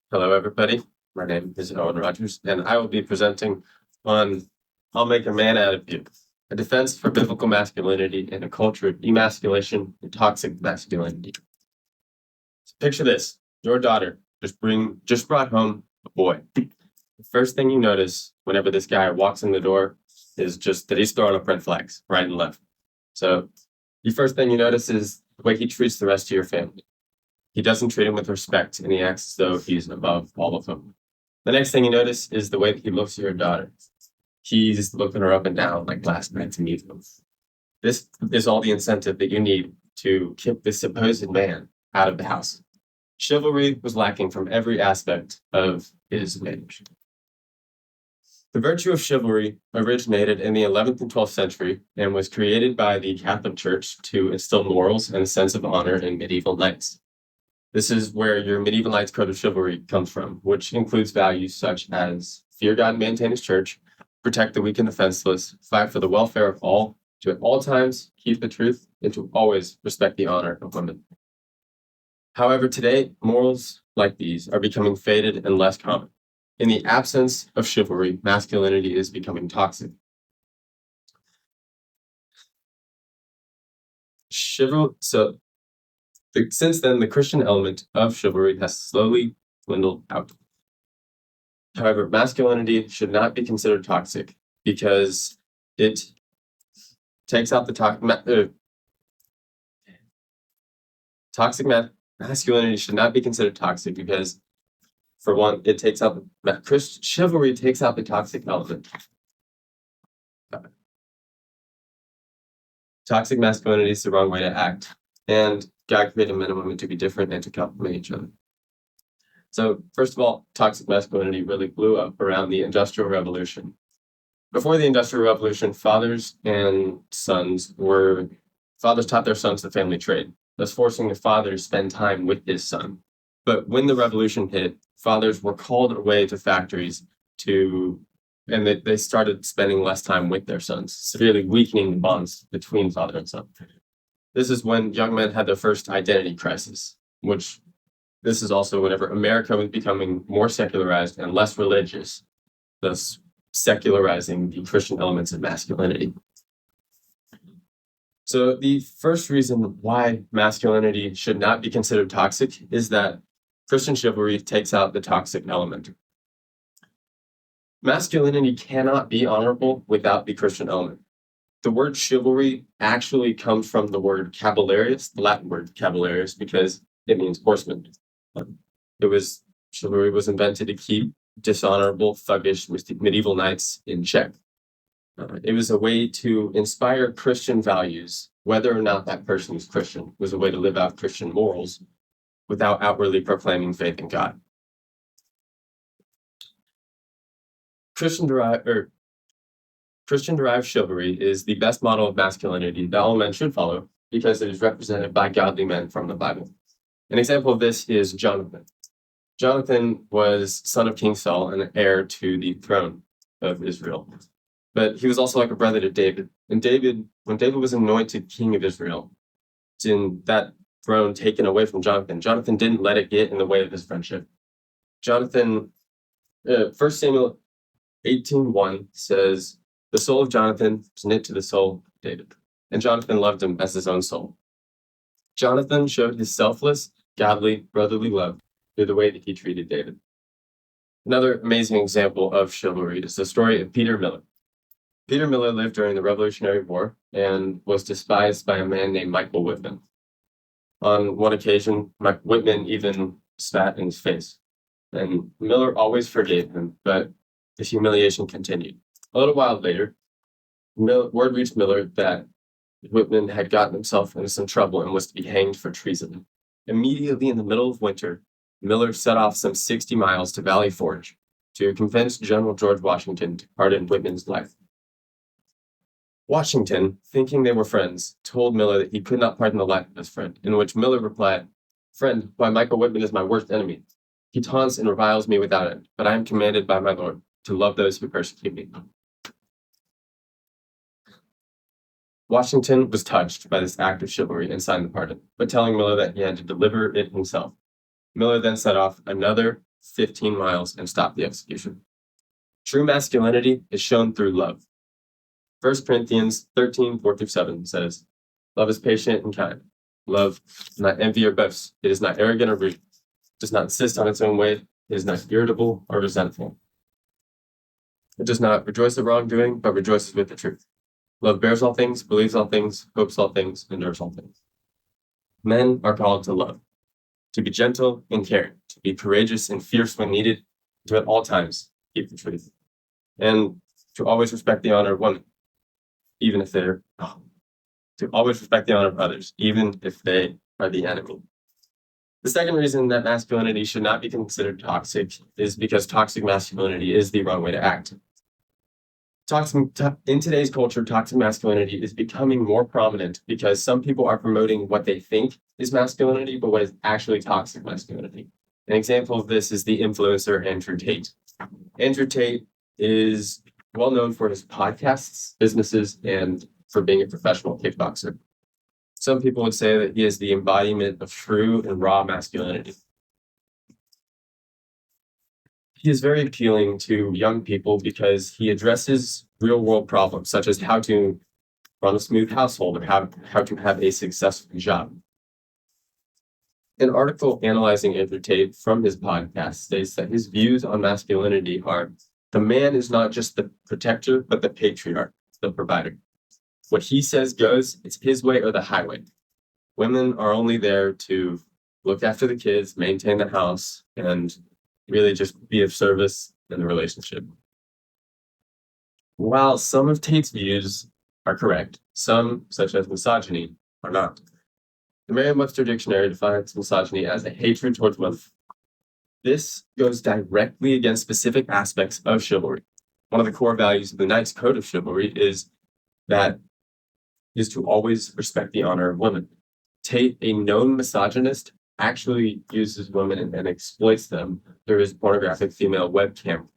Hello, everybody. My name is Owen Rogers, and I will be presenting on I'll Make a Man Out of You, a defense for biblical masculinity in a culture of emasculation and toxic masculinity. So picture this. Your daughter just brought home a boy. The first thing you notice whenever this guy walks in the door is just that he's throwing up red flags right and left. So the first thing you notice is the way he treats the rest of your family. He doesn't treat him with respect, and he acts as though he's above all of them. The next thing you notice is the way that he looks at your daughter. He's looking her up and down like last night's meeting. This is all the incentive that you need to kick this supposed man out of the house. Chivalry was lacking from every aspect of his marriage. The virtue of chivalry originated in the 11th and 12th century and was created by the Catholic Church to instill morals and a sense of honor in medieval knights. This is where your medieval knight's code of chivalry comes from, which includes values such as fear God and maintain his church, protect the weak and defenseless, fight for the welfare of all, to at all times keep the truth, and to always respect the honor of women. However, today, morals like these are becoming faded and less common. In the absence of chivalry, masculinity is becoming toxic. Since then, the Christian element of chivalry has slowly dwindled out. However, masculinity should not be considered toxic because it takes out the masculinity should not be considered toxic because, for one, it takes out chivalry takes out the toxic element. Toxic masculinity is the wrong way to act, and God created men and women to be different and to complement each other. So, first of all, toxic masculinity really blew up around the Industrial Revolution. Before the Industrial Revolution, fathers taught their sons the family trade, thus forcing the father to spend time with his son. But when the revolution hit, fathers were called away to factories and they started spending less time with their sons, severely weakening the bonds between father and son. This is when young men had their first identity crisis, which this is also whenever America was becoming more secularized and less religious, thus secularizing the Christian elements of masculinity. So the first reason why masculinity should not be considered toxic is that Christian chivalry takes out the toxic element. Masculinity cannot be honorable without the Christian element. The word chivalry actually comes from the word caballerius, the Latin word caballerius, because it means horseman. Chivalry was invented to keep dishonorable, thuggish medieval knights in check. It was a way to inspire Christian values, whether or not that person was Christian. It was a way to live out Christian morals without outwardly proclaiming faith in God. Christian-derived chivalry is the best model of masculinity that all men should follow because it is represented by godly men from the Bible. An example of this is Jonathan. Jonathan was son of King Saul and heir to the throne of Israel. But he was also like a brother to David. And when David was anointed king of Israel, in that throne taken away from Jonathan, Jonathan didn't let it get in the way of his friendship. 1 Samuel 18:1 says, "The soul of Jonathan was knit to the soul of David, and Jonathan loved him as his own soul." Jonathan showed his selfless, godly, brotherly love through the way that he treated David. Another amazing example of chivalry is the story of Peter Miller. Peter Miller lived during the Revolutionary War and was despised by a man named Michael Whitman. On one occasion, Whitman even spat in his face, and Miller always forgave him, but the humiliation continued. A little while later, word reached Miller that Whitman had gotten himself into some trouble and was to be hanged for treason. Immediately in the middle of winter, Miller set off some 60 miles to Valley Forge to convince General George Washington to pardon Whitman's life. Washington, thinking they were friends, told Miller that he could not pardon the life of his friend, in which Miller replied, "Friend, why Michael Whitman is my worst enemy. He taunts and reviles me without end, but I am commanded by my Lord to love those who persecute me." Washington was touched by this act of chivalry and signed the pardon, but telling Miller that he had to deliver it himself. Miller then set off another 15 miles and stop the execution. True masculinity is shown through love. 1 Corinthians 13, 4-7 says, "Love is patient and kind. Love does not envy or boast. It is not arrogant or rude. It does not insist on its own way. It is not irritable or resentful. It does not rejoice at wrongdoing, but rejoices with the truth. Love bears all things, believes all things, hopes all things, endures all things." Men are called to love, to be gentle and caring, to be courageous and fierce when needed, to at all times keep the truth, and to always respect the honor of women, even if they're to always respect the honor of others, even if they are the enemy. The second reason that masculinity should not be considered toxic is because toxic masculinity is the wrong way to act. In today's culture, toxic masculinity is becoming more prominent because some people are promoting what they think is masculinity, but what is actually toxic masculinity. An example of this is the influencer Andrew Tate. Andrew Tate is well known for his podcasts, businesses, and for being a professional kickboxer. Some people would say that he is the embodiment of true and raw masculinity. He is very appealing to young people because he addresses real world problems, such as how to run a smooth household or how to have a successful job. An article analyzing Andrew Tate from his podcast states that his views on masculinity are: the man is not just the protector, but the patriarch, the provider. What he says goes, it's his way or the highway. Women are only there to look after the kids, maintain the house, and really just be of service in the relationship. While some of Tate's views are correct, some, such as misogyny, are not. The Merriam-Webster Dictionary defines misogyny as a hatred towards women. This goes directly against specific aspects of chivalry. One of the core values of the Knight's Code of Chivalry is to always respect the honor of women. Tate, a known misogynist, actually uses women and exploits them through his pornographic female webcam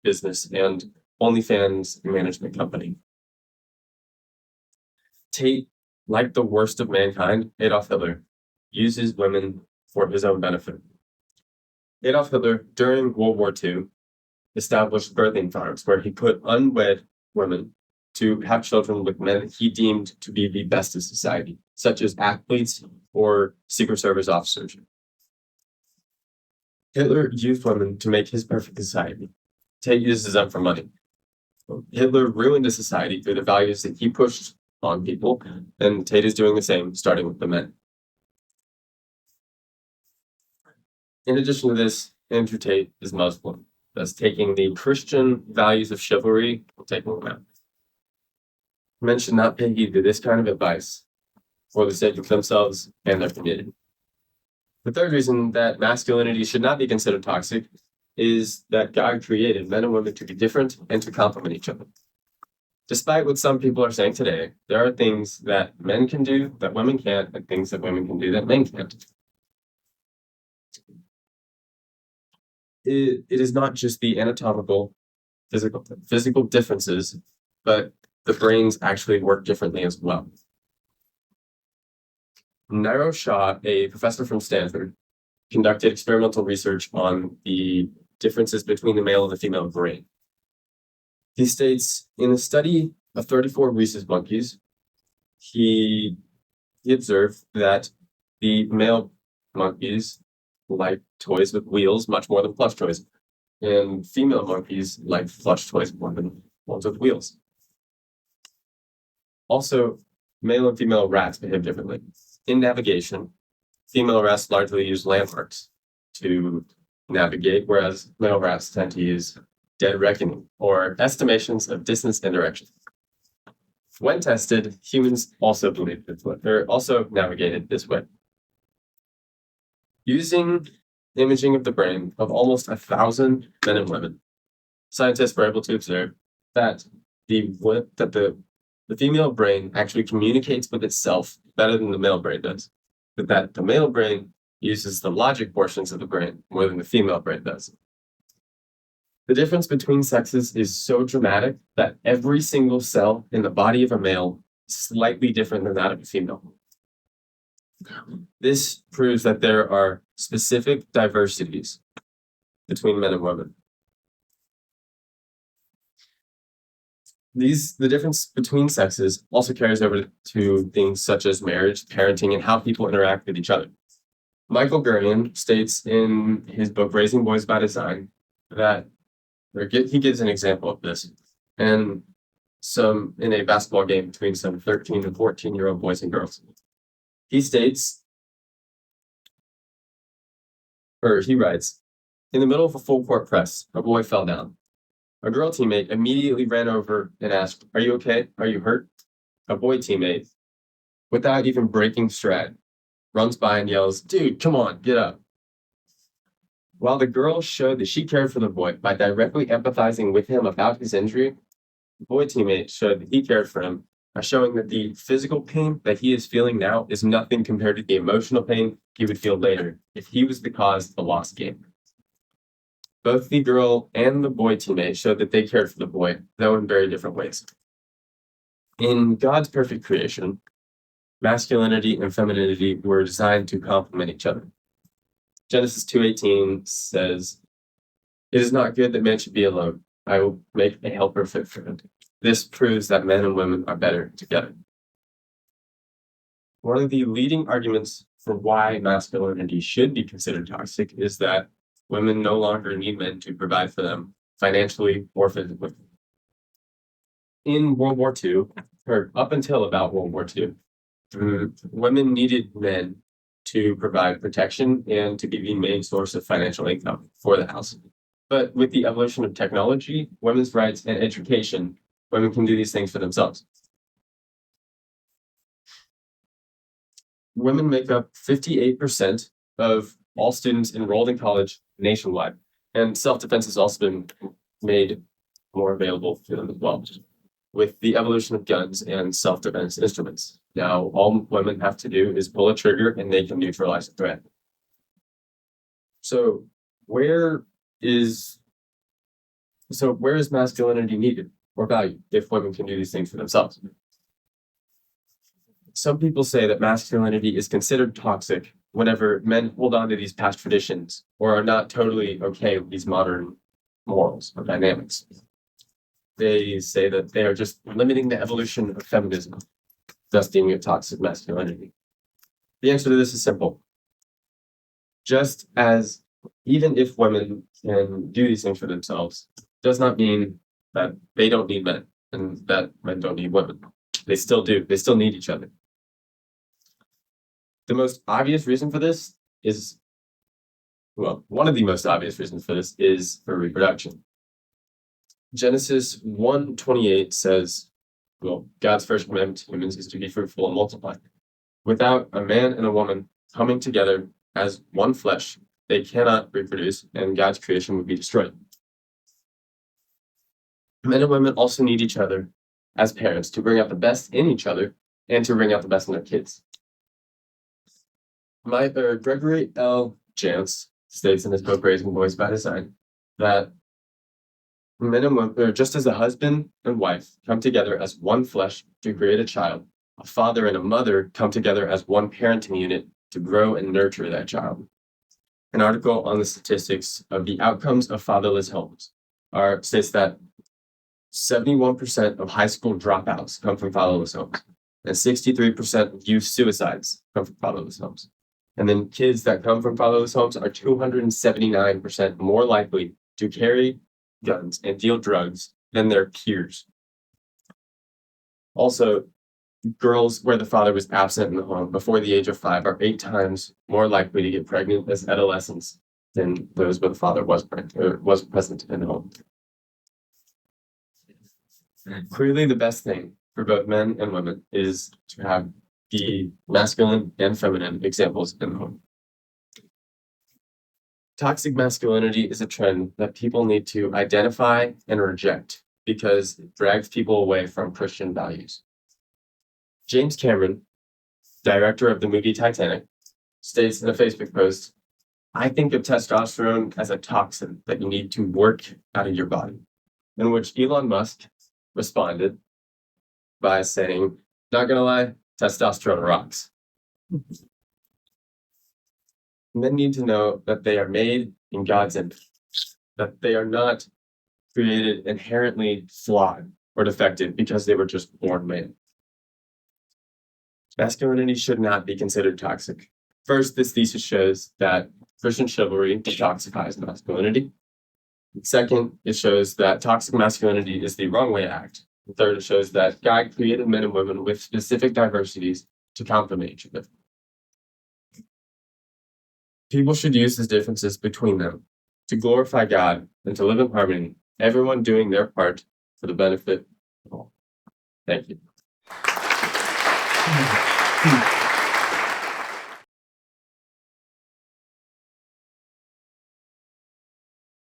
business and OnlyFans management company. Tate, like the worst of mankind, Adolf Hitler, uses women for his own benefit. Adolf Hitler, during World War II, established birthing farms where he put unwed women to have children with men he deemed to be the best of society, such as athletes or Secret Service officers. Hitler used women to make his perfect society. Tate uses them for money. Hitler ruined a society through the values that he pushed on people, and Tate is doing the same, starting with the men. In addition to this, Andrew Tate is Muslim, thus taking the Christian values of chivalry and taking them out. Men should not pay heed to this kind of advice for the sake of themselves and their community. The third reason that masculinity should not be considered toxic is that God created men and women to be different and to complement each other. Despite what some people are saying today, there are things that men can do that women can't, and things that women can do that men can't. It is not just the anatomical, physical differences, but the brains actually work differently as well. Nairo Shah, a professor from Stanford, conducted experimental research on the differences between the male and the female brain. He states, in a study of 34 rhesus monkeys, he observed that the male monkeys like toys with wheels much more than plush toys, and female monkeys like plush toys more than ones with wheels. Also, male and female rats behave differently. In navigation, female rats largely use landmarks to navigate, whereas male rats tend to use dead reckoning or estimations of distance and direction. When tested, humans also navigated this way. Using imaging of the brain of almost 1,000 men and women, scientists were able to observe that the female brain actually communicates with itself better than the male brain does, but that the male brain uses the logic portions of the brain more than the female brain does. The difference between sexes is so dramatic that every single cell in the body of a male is slightly different than that of a female. This proves that there are specific diversities between men and women. The difference between sexes also carries over to things such as marriage, parenting, and how people interact with each other. Michael Gurian states in his book, Raising Boys by Design, that he gives an example of this. And in a basketball game between some 13 and 14-year-old boys and girls. He writes, in the middle of a full court press, a boy fell down. A girl teammate immediately ran over and asked, "Are you okay? Are you hurt?" A boy teammate, without even breaking stride, runs by and yells, "Dude, come on, get up." While the girl showed that she cared for the boy by directly empathizing with him about his injury, the boy teammate showed that he cared for him by showing that the physical pain that he is feeling now is nothing compared to the emotional pain he would feel later if he was the cause of the lost game. Both the girl and the boy teammate showed that they cared for the boy, though in very different ways. In God's perfect creation, masculinity and femininity were designed to complement each other. Genesis 2:18 says, "It is not good that man should be alone. I will make a helper fit for him." This proves that men and women are better together. One of the leading arguments for why masculinity should be considered toxic is that women no longer need men to provide for them financially or physically. In World War II, or up until about World War II, women needed men to provide protection and to be the main source of financial income for the house. But with the evolution of technology, women's rights, and education, women can do these things for themselves. Women make up 58% of all students enrolled in college nationwide, and self-defense has also been made more available to them as well, with the evolution of guns and self-defense instruments. Now, all women have to do is pull a trigger and they can neutralize the threat. So where is masculinity needed or valued if women can do these things for themselves? Some people say that masculinity is considered toxic whenever men hold on to these past traditions or are not totally okay with these modern morals or dynamics. They say that they are just limiting the evolution of feminism, thus deeming it toxic masculinity. The answer to this is simple. Just as even if women can do these things for themselves, does not mean that they don't need men and that men don't need women. They still do. They still need each other. The most obvious reason for this is, one of the most obvious reasons for this is for reproduction. Genesis 1:28 says, God's first commandment to humans is to be fruitful and multiply. Without a man and a woman coming together as one flesh, they cannot reproduce, and God's creation would be destroyed. Men and women also need each other as parents to bring out the best in each other and to bring out the best in their kids. Gregory L. Jantz states in his book Raising Boys by Design that men and women, just as a husband and wife come together as one flesh to create a child, a father and a mother come together as one parenting unit to grow and nurture that child. An article on the statistics of the outcomes of fatherless homes states that 71% of high school dropouts come from fatherless homes, and 63% of youth suicides come from fatherless homes. And then kids that come from fatherless homes are 279% more likely to carry guns and deal drugs than their peers. Also, girls where the father was absent in the home before the age of 5 are 8 times more likely to get pregnant as adolescents than those where the father was present in the home. Clearly, the best thing for both men and women is to have the masculine and feminine examples in the home. Toxic masculinity is a trend that people need to identify and reject because it drags people away from Christian values. James Cameron, director of the movie Titanic, states in a Facebook post, "I think of testosterone as a toxin that you need to work out of your body," in which Elon Musk responded by saying, "Not gonna lie, testosterone rocks." Men need to know that they are made in God's image that they are not created inherently flawed or defective because they were just born male. Masculinity should not be considered toxic. First, this thesis shows that Christian chivalry detoxifies masculinity. Second, it shows that toxic masculinity is the wrong way to act. Third, it shows that God created men and women with specific diversities to complement each other. People should use these differences between them to glorify God and to live in harmony, everyone doing their part for the benefit of all. Thank you.